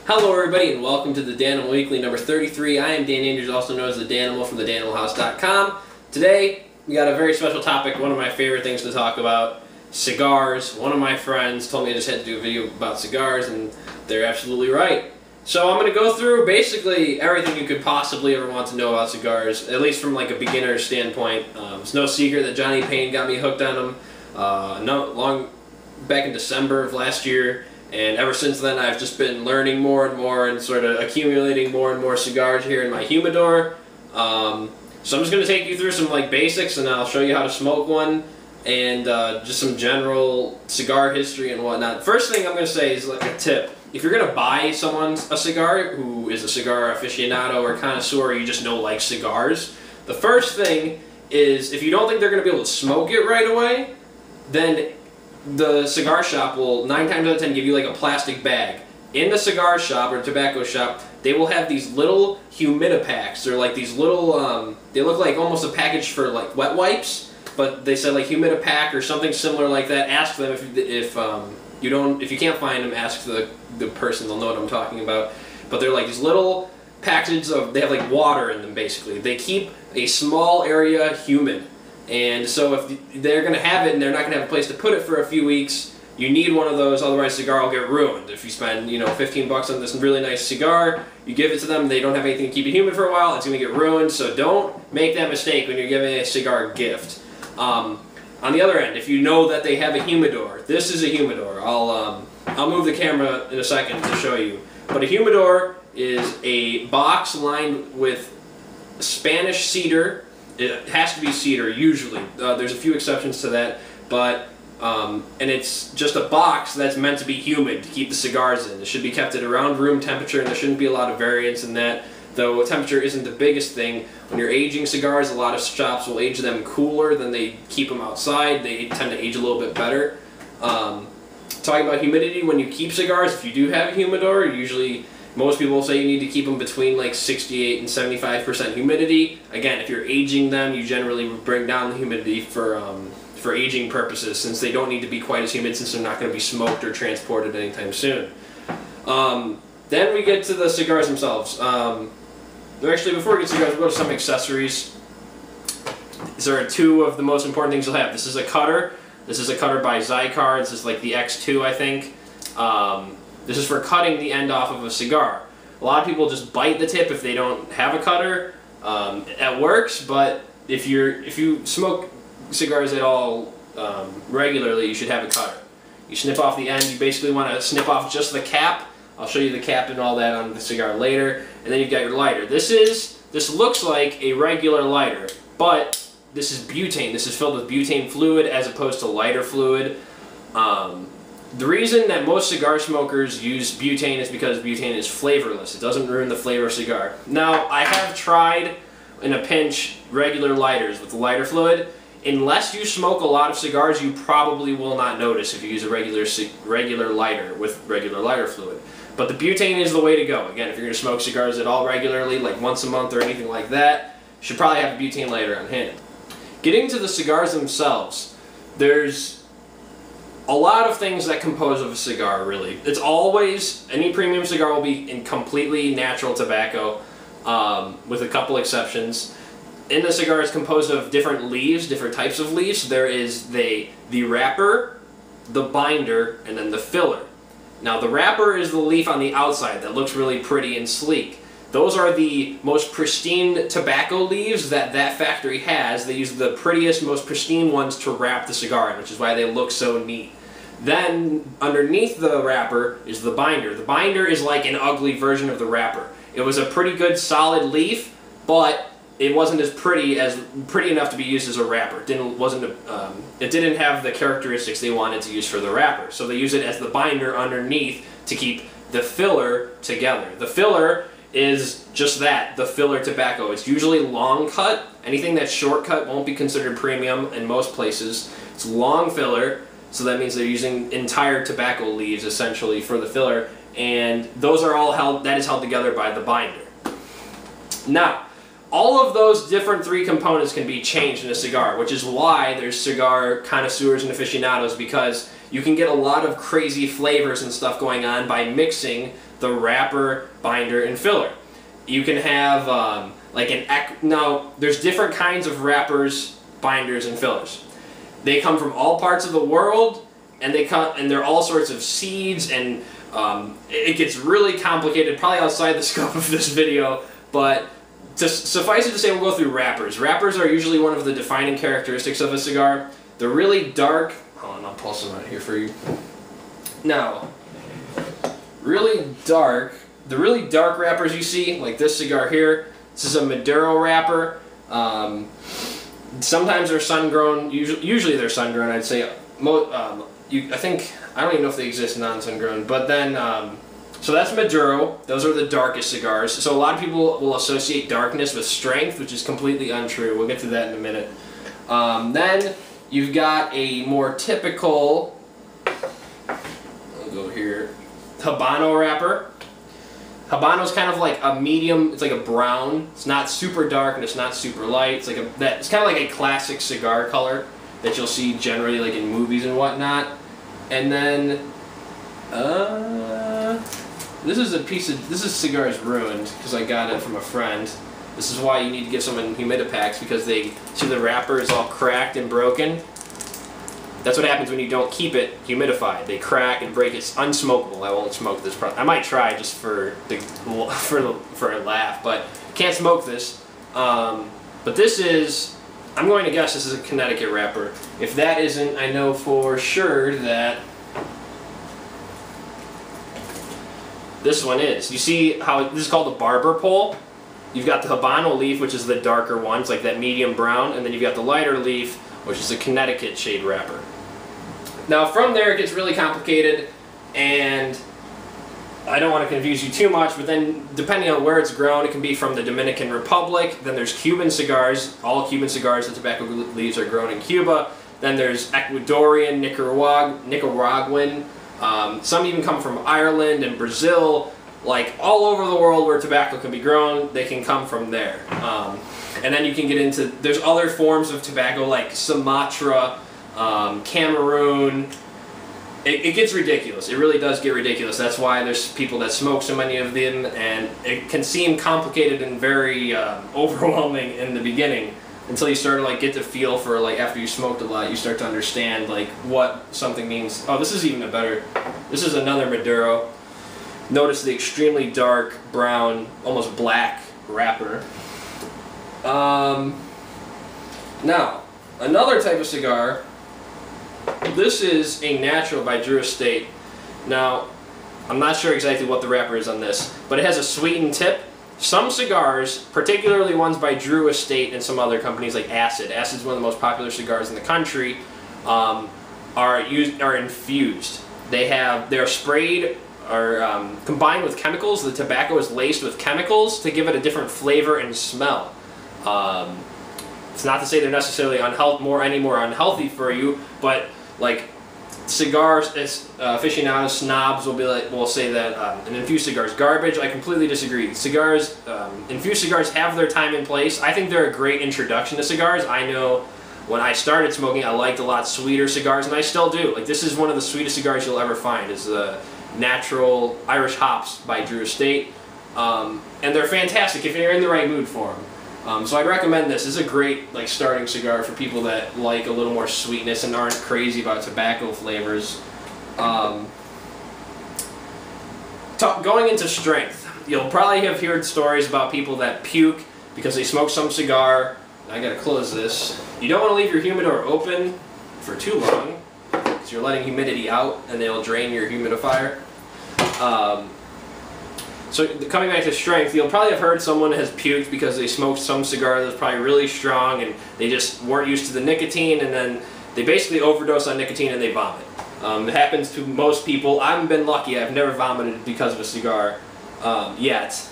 Hello everybody and welcome to the Danimal Weekly number 33. I am Dan Andrews, also known as the Danimal from thedanimalhouse.com. Today we got a very special topic, one of my favorite things to talk about, cigars. One of my friends told me I just had to do a video about cigars, and they're absolutely right. So I'm going to go through basically everything you could possibly ever want to know about cigars, at least from like a beginner standpoint. It's no secret that Johnny Payne got me hooked on them long back in December of last year. And ever since then, I've just been learning more and more and sort of accumulating more and more cigars here in my humidor. So I'm just going to take you through some like basics, and I'll show you how to smoke one, and just some general cigar history and whatnot. First thing I'm going to say is like a tip. If you're going to buy someone a cigar who is a cigar aficionado or connoisseur, or you just know likes cigars, the first thing is if you don't think they're going to be able to smoke it right away, then the cigar shop will 9 times out of 10 give you like a plastic bag. In the cigar shop or tobacco shop, they will have these little humidipacks. They're like these little, they look like almost a package for like wet wipes, but they said like humidipack or something similar like that. Ask them if you can't find them, ask the person, they'll know what I'm talking about. But they're like these little packages of, they have like water in them basically. They keep a small area humid. And so if they're going to have it and they're not going to have a place to put it for a few weeks, you need one of those, otherwise the cigar will get ruined. If you spend, you know, 15 bucks on this really nice cigar, you give it to them, they don't have anything to keep it humid for a while, it's going to get ruined. So don't make that mistake when you're giving a cigar gift. On the other end, if you know that they have a humidor, this is a humidor. I'll move the camera in a second to show you. But a humidor is a box lined with Spanish cedar. It has to be cedar, usually. There's a few exceptions to that, but and it's just a box that's meant to be humid to keep the cigars in. It should be kept at around room temperature, and there shouldn't be a lot of variance in that, though temperature isn't the biggest thing. When you're aging cigars, a lot of shops will age them cooler than they keep them outside. They tend to age a little bit better. Talking about humidity, when you keep cigars, if you do have a humidor, usually most people will say you need to keep them between like 68 and 75% humidity. Again, if you're aging them, you generally bring down the humidity for aging purposes, since they don't need to be quite as humid, since they're not going to be smoked or transported anytime soon. Then we get to the cigars themselves. Actually, before we get to cigars, we'll go to some accessories. These are two of the most important things you'll have. This is a cutter. This is a cutter by Cigars. This is like the X2, I think. This is for cutting the end off of a cigar. A lot of people just bite the tip if they don't have a cutter. It works, but if you smoke cigars at all regularly, you should have a cutter. You snip off the end. You basically want to snip off just the cap. I'll show you the cap and all that on the cigar later. And then you've got your lighter. This looks like a regular lighter, but this is butane. This is filled with butane fluid as opposed to lighter fluid. The reason that most cigar smokers use butane is because butane is flavorless. It doesn't ruin the flavor of cigar. Now, I have tried, in a pinch, regular lighters with the lighter fluid. Unless you smoke a lot of cigars, you probably will not notice if you use a regular lighter with regular lighter fluid. But the butane is the way to go. Again, if you're going to smoke cigars at all regularly, like once a month or anything like that, you should probably have a butane lighter on hand. Getting to the cigars themselves, there's a lot of things that compose of a cigar, really. It's always, any premium cigar will be in completely natural tobacco, with a couple exceptions. In the cigar, it's composed of different leaves, different types of leaves. There is the wrapper, the binder, and then the filler. Now, the wrapper is the leaf on the outside that looks really pretty and sleek. Those are the most pristine tobacco leaves that factory has. They use the prettiest, most pristine ones to wrap the cigar in, which is why they look so neat. Then, underneath the wrapper is the binder. The binder is like an ugly version of the wrapper. It was a pretty good, solid leaf, but it wasn't as pretty enough to be used as a wrapper. It didn't have the characteristics they wanted to use for the wrapper. So they use it as the binder underneath to keep the filler together. The filler is just that, the filler tobacco. It's usually long cut. Anything that's short cut won't be considered premium in most places. It's long filler, so that means they're using entire tobacco leaves essentially for the filler, and those are all held, that is held together by the binder. Now, all of those different three components can be changed in a cigar, which is why there's cigar connoisseurs and aficionados, because you can get a lot of crazy flavors and stuff going on by mixing the wrapper, binder, and filler. You can have now there's different kinds of wrappers, binders, and fillers. They come from all parts of the world, and they're all sorts of seeds, and it gets really complicated, probably outside the scope of this video, but suffice it to say, we'll go through wrappers. Wrappers are usually one of the defining characteristics of a cigar. They're really dark. Hold on, I'll pull some out here for you. Now, the really dark wrappers you see, like this cigar here, this is a Maduro wrapper. Sometimes they're sun-grown. Usually they're sun-grown, I'd say. I don't even know if they exist non-sun-grown, but then, so that's Maduro. Those are the darkest cigars. So a lot of people will associate darkness with strength, which is completely untrue. We'll get to that in a minute. Then you've got a more typical, I'll go here, Habano wrapper. Habano's kind of like a medium, it's like a brown. It's not super dark and it's not super light. It's like it's kind of like a classic cigar color that you'll see generally like in movies and whatnot. And then, this is Cigars Ruined, because I got it from a friend. This is why you need to give someone Humidipacks, because they see the wrapper is all cracked and broken. That's what happens when you don't keep it humidified. They crack and break. It's unsmokable. I won't smoke this product. I might try just for a laugh, but can't smoke this. But this is, I'm going to guess this is a Connecticut wrapper. If that isn't, I know for sure that this one is. You see how this is called the barber pole? You've got the Habano leaf, which is the darker one. It's like that medium brown. And then you've got the lighter leaf, which is a Connecticut shade wrapper. Now from there it gets really complicated, and I don't want to confuse you too much, but then depending on where it's grown, it can be from the Dominican Republic. Then there's Cuban cigars. All Cuban cigars, the tobacco leaves are grown in Cuba. Then there's Ecuadorian, Nicaraguan. Some even come from Ireland and Brazil. Like all over the world where tobacco can be grown, they can come from there. And then you can get into, there's other forms of tobacco like Sumatra, Cameroon. It gets ridiculous. It really does get ridiculous. That's why there's people that smoke so many of them, and it can seem complicated and very overwhelming in the beginning until you start to like get the feel for, like, after you smoked a lot, you start to understand like what something means. Oh, this is even a better. This is another Maduro. Notice the extremely dark brown, almost black wrapper. Now, another type of cigar. This is a natural by Drew Estate. Now, I'm not sure exactly what the wrapper is on this, but it has a sweetened tip. Some cigars, particularly ones by Drew Estate and some other companies like Acid. Acid is one of the most popular cigars in the country. Are infused. They're sprayed or combined with chemicals. The tobacco is laced with chemicals to give it a different flavor and smell. It's not to say they're necessarily any more unhealthy for you, but like cigars, aficionados, snobs will say that an infused cigar is garbage. I completely disagree. Cigars, infused cigars have their time and place. I think they're a great introduction to cigars. I know when I started smoking, I liked a lot sweeter cigars, and I still do. Like, this is one of the sweetest cigars you'll ever find. Is the Natural Irish Hops by Drew Estate, and they're fantastic if you're in the right mood for them. So I'd recommend this. This is a great starting cigar for people that like a little more sweetness and aren't crazy about tobacco flavors. Going into strength, you'll probably have heard stories about people that puke because they smoke some cigar. I gotta close this. You don't want to leave your humidor open for too long because you're letting humidity out and they'll drain your humidifier. So coming back to strength, you'll probably have heard someone has puked because they smoked some cigar that was probably really strong and they just weren't used to the nicotine, and then they basically overdose on nicotine and they vomit. It happens to most people. I've been lucky. I've never vomited because of a cigar yet.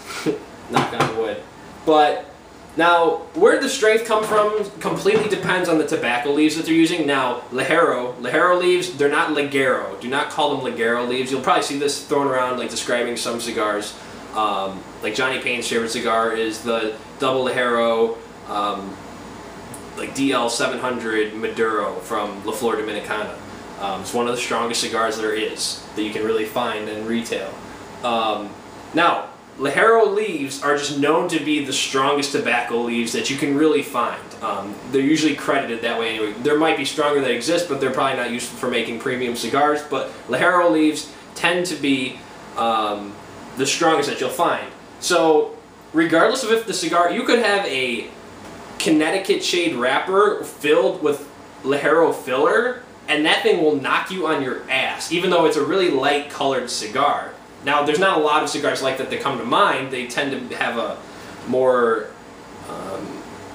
Knock on wood. But now, where the strength come from completely depends on the tobacco leaves that they're using. Now, Ligero leaves, they're not Ligero. Do not call them Ligero leaves. You'll probably see this thrown around describing some cigars. Like Johnny Payne's favorite cigar is the Double Ligero, like DL 700 Maduro from La Flor Dominicana. It's one of the strongest cigars there is that you can really find in retail. Now, Ligero leaves are just known to be the strongest tobacco leaves that you can really find. They're usually credited that way anyway. There might be stronger that exist, but they're probably not useful for making premium cigars. But Ligero leaves tend to be the strongest that you'll find. So, regardless of if the cigar, you could have a Connecticut shade wrapper filled with Ligero filler, and that thing will knock you on your ass, even though it's a really light colored cigar. Now, there's not a lot of cigars like that come to mind. They tend to have a more,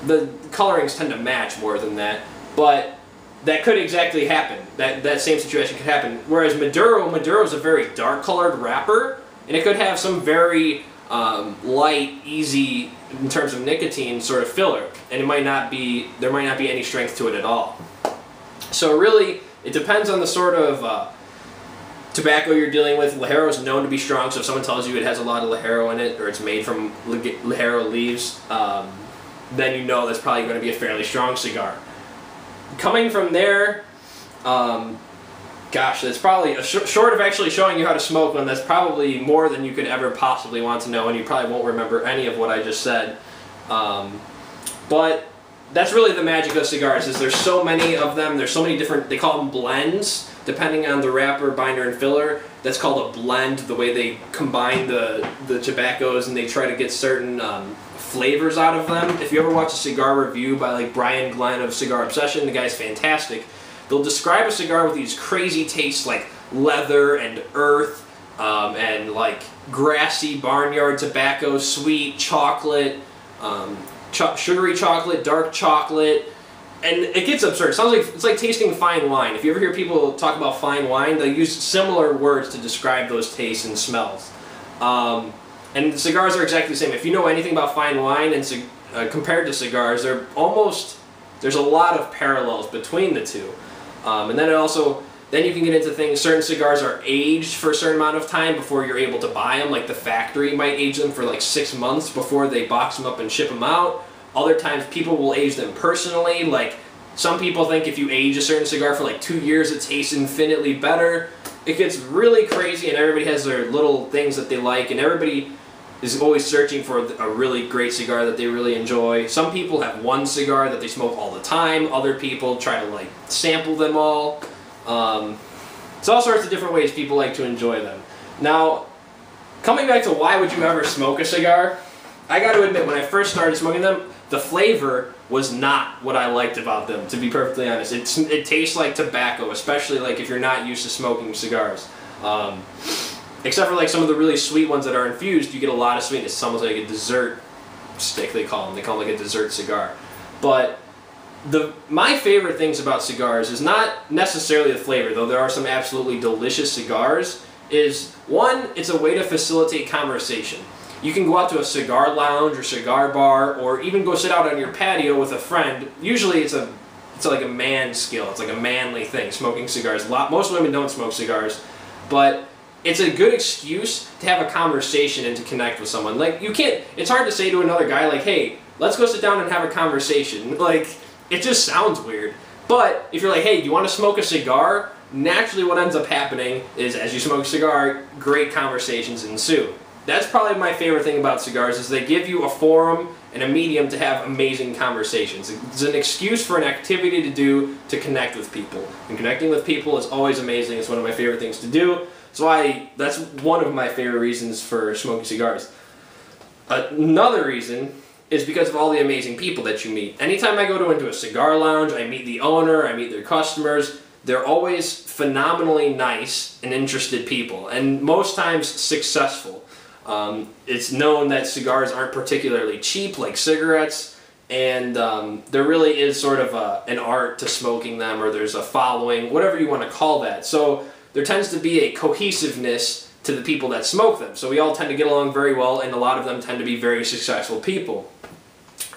the colorings tend to match more than that, but that could exactly happen. That same situation could happen. Whereas Maduro is a very dark colored wrapper, and it could have some very light, easy, in terms of nicotine, sort of filler, and there might not be any strength to it at all. So really, it depends on the sort of tobacco you're dealing with. Ligero is known to be strong, so if someone tells you it has a lot of Ligero in it, or it's made from Ligero leaves, then you know that's probably going to be a fairly strong cigar. Coming from there, gosh, that's probably, short of actually showing you how to smoke one, that's probably more than you could ever possibly want to know, and you probably won't remember any of what I just said. But that's really the magic of cigars, is there's so many of them, there's so many different, they call them blends, depending on the wrapper, binder, and filler. That's called a blend, the way they combine the tobaccos and they try to get certain flavors out of them. If you ever watch a cigar review by like Brian Glenn of Cigar Obsession, the guy's fantastic. They'll describe a cigar with these crazy tastes like leather and earth and like grassy barnyard tobacco, sweet chocolate, sugary chocolate, dark chocolate, and it gets absurd. It sounds like it's like tasting fine wine. If you ever hear people talk about fine wine, they use similar words to describe those tastes and smells. And the cigars are exactly the same. If you know anything about fine wine and compared to cigars, there's a lot of parallels between the two. And then then you can get into things, certain cigars are aged for a certain amount of time before you're able to buy them. Like the factory might age them for like 6 months before they box them up and ship them out. Other times people will age them personally. Like some people think if you age a certain cigar for like 2 years it tastes infinitely better. It gets really crazy, and everybody has their little things that they like, and everybody is always searching for a really great cigar that they really enjoy. Some people have one cigar that they smoke all the time. Other people try to like sample them all. It's all sorts of different ways people like to enjoy them. Now, coming back to why would you ever smoke a cigar, I got to admit, when I first started smoking them, the flavor was not what I liked about them, to be perfectly honest. It tastes like tobacco, especially like if you're not used to smoking cigars. Except for like some of the really sweet ones that are infused, you get a lot of sweetness. It's almost like a dessert stick, they call them. They call them like a dessert cigar. But my favorite things about cigars is not necessarily the flavor, though there are some absolutely delicious cigars, is one, it's a way to facilitate conversation. You can go out to a cigar lounge or cigar bar, or even go sit out on your patio with a friend. Usually it's like a man skill. It's like a manly thing, smoking cigars. Most women don't smoke cigars, but it's a good excuse to have a conversation and to connect with someone. Like, it's hard to say to another guy, like, hey, let's go sit down and have a conversation. Like, it just sounds weird. But if you're like, hey, do you want to smoke a cigar? Naturally what ends up happening is, as you smoke a cigar, great conversations ensue. That's probably my favorite thing about cigars, is they give you a forum and a medium to have amazing conversations. It's an excuse for an activity to do to connect with people. And connecting with people is always amazing. It's one of my favorite things to do. So that's one of my favorite reasons for smoking cigars. Another reason is because of all the amazing people that you meet. Anytime I go into a cigar lounge, I meet the owner, I meet their customers. They're always phenomenally nice and interested people, and most times successful. It's known that cigars aren't particularly cheap like cigarettes, and there really is sort of an art to smoking them, or there's a following, whatever you want to call that. So there tends to be a cohesiveness to the people that smoke them. So we all tend to get along very well, and a lot of them tend to be very successful people.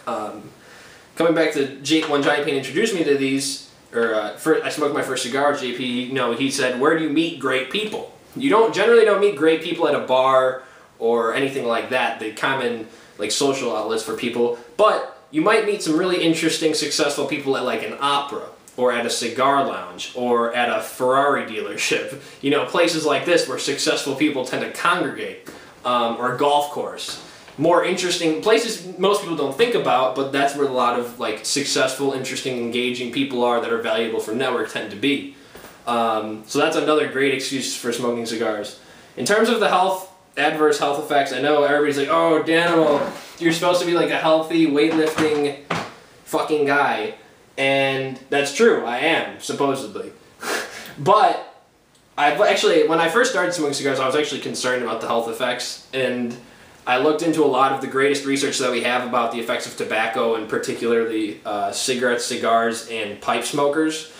Coming back to when Johnny Payne introduced me to these, I smoked my first cigar, JP, he said, where do you meet great people? You generally don't meet great people at a bar or anything like that, the common like social outlets for people. But you might meet some really interesting, successful people at like an opera, or at a cigar lounge, or at a Ferrari dealership. You know, places like this where successful people tend to congregate, or a golf course. More interesting places most people don't think about, but that's where a lot of like successful, interesting, engaging people are that are valuable for network tend to be. So that's another great excuse for smoking cigars. In terms of the adverse health effects, I know everybody's like, oh, Danimal, you're supposed to be like a healthy, weightlifting fucking guy. And that's true, I am, supposedly. But when I first started smoking cigars, I was actually concerned about the health effects. And I looked into a lot of the greatest research that we have about the effects of tobacco, and particularly cigarettes, cigars, and pipe smokers.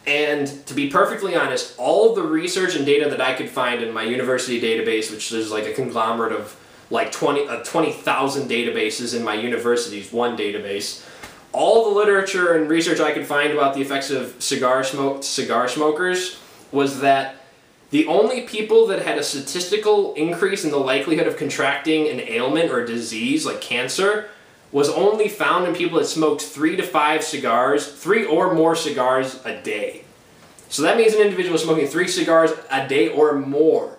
And to be perfectly honest, all of the research and data that I could find in my university database, which is like a conglomerate of like 20,000 databases in my university's one database, all the literature and research I could find about the effects of cigar smokers was that the only people that had a statistical increase in the likelihood of contracting an ailment or disease like cancer was only found in people that smoked 3 to 5 cigars, 3 or more cigars a day. So that means an individual is smoking 3 cigars a day or more.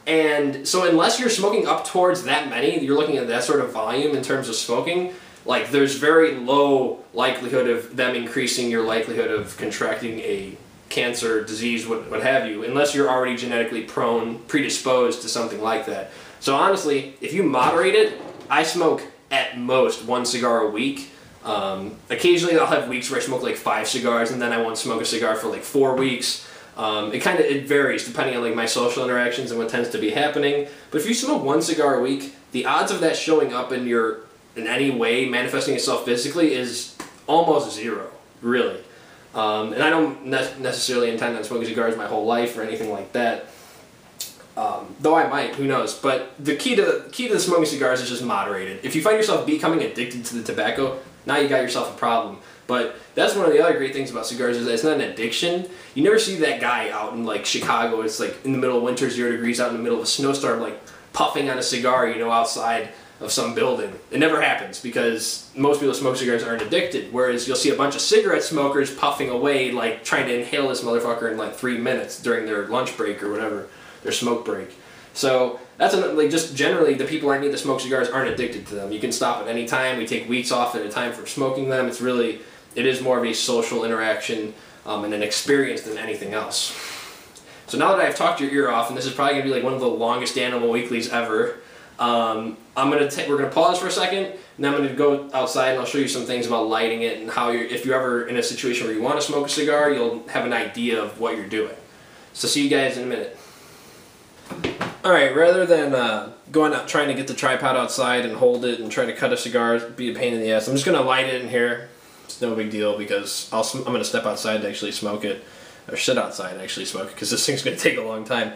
And so unless you're smoking up towards that many, you're looking at that sort of volume in terms of smoking, like there's very low likelihood of them increasing your likelihood of contracting a cancer, disease, what have you, unless you're already genetically predisposed to something like that. So honestly, if you moderate it, I smoke at most 1 cigar a week. Occasionally I'll have weeks where I smoke like 5 cigars, and then I won't smoke a cigar for like 4 weeks. It varies depending on like my social interactions and what tends to be happening. But if you smoke 1 cigar a week, the odds of that showing up in any way, manifesting itself physically, is almost 0, really. And I don't necessarily intend on smoking cigars my whole life or anything like that. Though I might, who knows. But the key to smoking cigars is just moderated. If you find yourself becoming addicted to the tobacco, now you got yourself a problem. But that's one of the other great things about cigars, is that it's not an addiction. You never see that guy out in like Chicago, it's like in the middle of winter, 0 degrees, out in the middle of a snowstorm, like puffing on a cigar, outside of some building. It never happens, because most people who smoke cigars aren't addicted, whereas you'll see a bunch of cigarette smokers puffing away, like trying to inhale this motherfucker in like 3 minutes during their lunch break or whatever, their smoke break. So that's just generally the people I meet that smoke cigars aren't addicted to them. You can stop at any time. We take weeks off at a time for smoking them. It is more of a social interaction and an experience than anything else. So now that I've talked your ear off, and this is probably going to be like one of the longest Danimal Weeklies ever, we're gonna pause for a second, and then I'm gonna go outside and I'll show you some things about lighting it, and how if you're ever in a situation where you want to smoke a cigar, you'll have an idea of what you're doing. So see you guys in a minute. Alright, rather than going out trying to get the tripod outside and hold it and try to cut a cigar, be a pain in the ass, I'm just gonna light it in here. It's no big deal, because I'm gonna step outside to actually smoke it, or sit outside and actually smoke it, because this thing's gonna take a long time.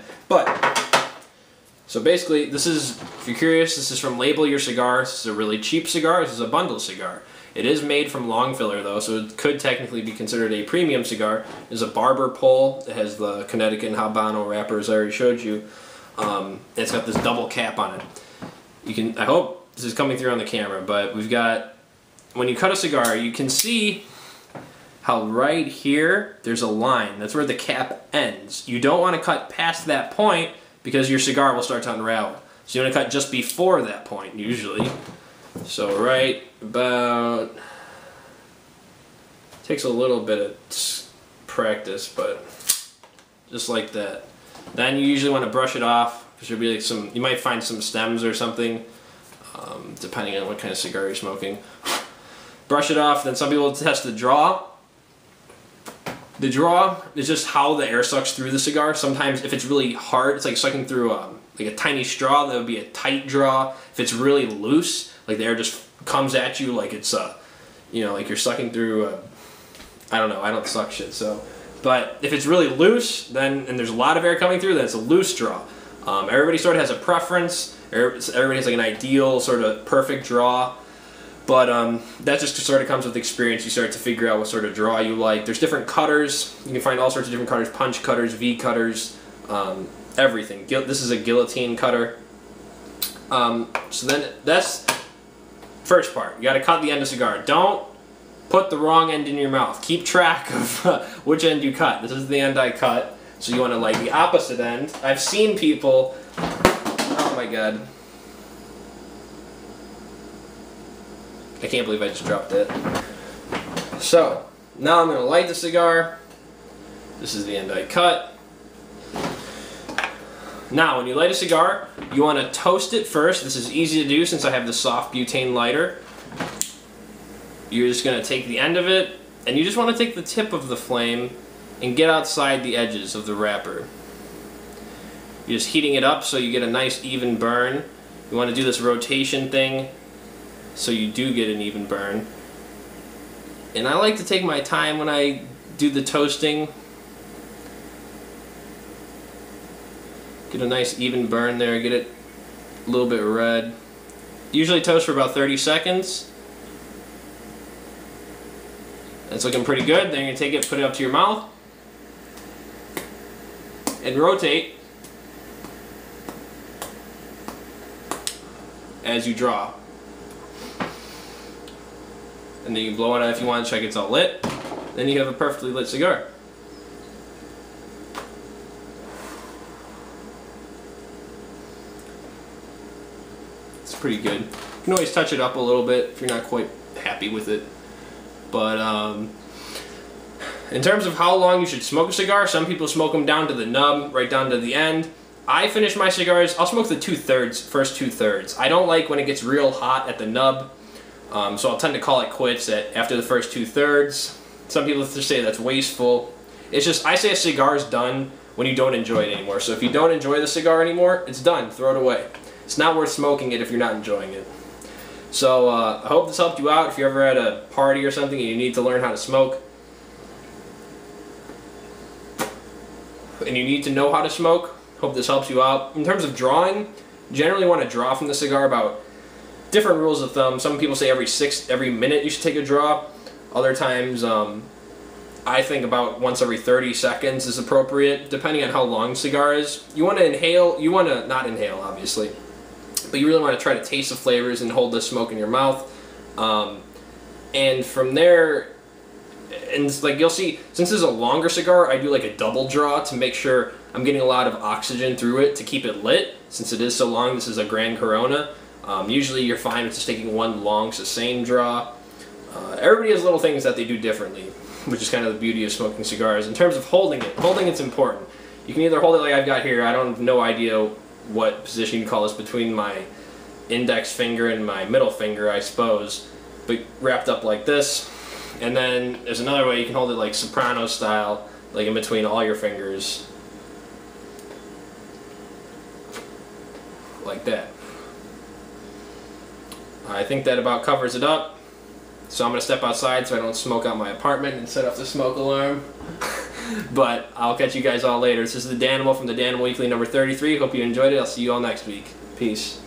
So basically, this is, if you're curious, this is from Label Your Cigar. This is a really cheap cigar. This is a bundle cigar. It is made from long filler though, so it could technically be considered a premium cigar. It's a barber pole. It has the Connecticut and Habano wrapper, as I already showed you. It's got this double cap on it. I hope this is coming through on the camera, but we've got, when you cut a cigar, you can see how right here, there's a line. That's where the cap ends. You don't want to cut past that point, because your cigar will start to unravel. So you want to cut just before that point, usually. So right about, takes a little bit of practice, but just like that. Then you usually want to brush it off, because there'll be like you might find some stems or something, depending on what kind of cigar you're smoking. Brush it off, then some people test the draw. The draw is just how the air sucks through the cigar. Sometimes if it's really hard, it's like sucking through like a tiny straw, that would be a tight draw. If it's really loose, like the air just comes at you like it's like you're sucking through I don't know, I don't suck shit, so. But if it's really loose, and there's a lot of air coming through, then it's a loose draw. Everybody sort of has a preference. Everybody has like an ideal sort of perfect draw. But that just sort of comes with experience. You start to figure out what sort of draw you like. There's different cutters. You can find all sorts of different cutters, punch cutters, V cutters, everything. This is a guillotine cutter. So then that's first part. You got to cut the end of the cigar. Don't put the wrong end in your mouth. Keep track of which end you cut. This is the end I cut. So you want to light the opposite end. I've seen people, oh my god. I can't believe I just dropped it. So, now I'm going to light the cigar. This is the end I cut. Now, when you light a cigar, you want to toast it first. This is easy to do since I have the soft butane lighter. You're just going to take the end of it, and you just want to take the tip of the flame and get outside the edges of the wrapper. You're just heating it up so you get a nice even burn. You want to do this rotation thing so you do get an even burn. And I like to take my time when I do the toasting. Get a nice even burn there, get it a little bit red. Usually toast for about 30 seconds. That's looking pretty good. Then you're going to take it, put it up to your mouth, and rotate as you draw. And then you can blow it out if you want to check it's all lit. Then you have a perfectly lit cigar. It's pretty good. You can always touch it up a little bit if you're not quite happy with it. But in terms of how long you should smoke a cigar, some people smoke them down to the nub, right down to the end. I finish my cigars, I'll smoke the first two-thirds. I don't like when it gets real hot at the nub. So I'll tend to call it quits after the first two-thirds. Some people just say that's wasteful. It's just, I say a cigar's done when you don't enjoy it anymore. So if you don't enjoy the cigar anymore, it's done. Throw it away. It's not worth smoking it if you're not enjoying it. So I hope this helped you out. If you're ever at a party or something and you need to learn how to smoke, and you need to know how to smoke, hope this helps you out. In terms of drawing, generally want to draw from the cigar about different rules of thumb. Some people say every minute you should take a draw. Other times, I think about once every 30 seconds is appropriate, depending on how long the cigar is. You want to inhale, you want to not inhale, obviously, but you really want to try to taste the flavors and hold the smoke in your mouth. And from there, and like you'll see, since this is a longer cigar, I do like a double draw to make sure I'm getting a lot of oxygen through it to keep it lit. Since it is so long, this is a Grand Corona. Usually you're fine with just taking one long, sustained draw. Everybody has little things that they do differently, which is kind of the beauty of smoking cigars. In terms of holding it's important. You can either hold it like I've got here. I don't have no idea what position you call this, between my index finger and my middle finger, I suppose, but wrapped up like this. And then there's another way you can hold it like soprano style, like in between all your fingers, like that. I think that about covers it up. So I'm going to step outside so I don't smoke out my apartment and set off the smoke alarm. But I'll catch you guys all later. This is the Danimal from the Danimal Weekly number 33. Hope you enjoyed it. I'll see you all next week. Peace.